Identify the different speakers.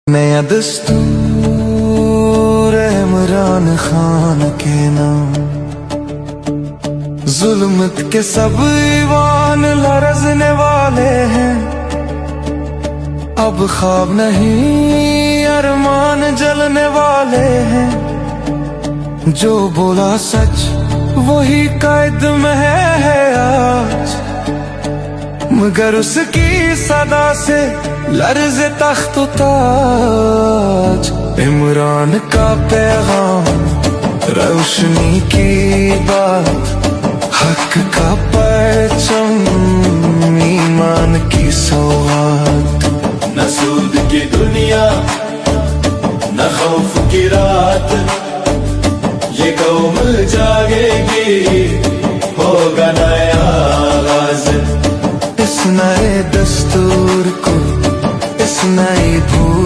Speaker 1: नया दस्तूर इमरान खान के नाम, जुल्मत के सब ईवान लरजने वाले हैं। अब ख्वाब नहीं अरमान जलने वाले हैं। जो बोला सच वही कैद में है आज, मगर उसकी सदा से लर्ज़े तख्त ताज। इमरान का पैगाम, रोशनी की बात, हक का परचम, ईमान की सौगात।
Speaker 2: न सूद की दुनिया न खौफ की रात, ये कौम जागेगी, होगा नया आगाज।
Speaker 1: इस नए दस्तूर को, इस नई भूख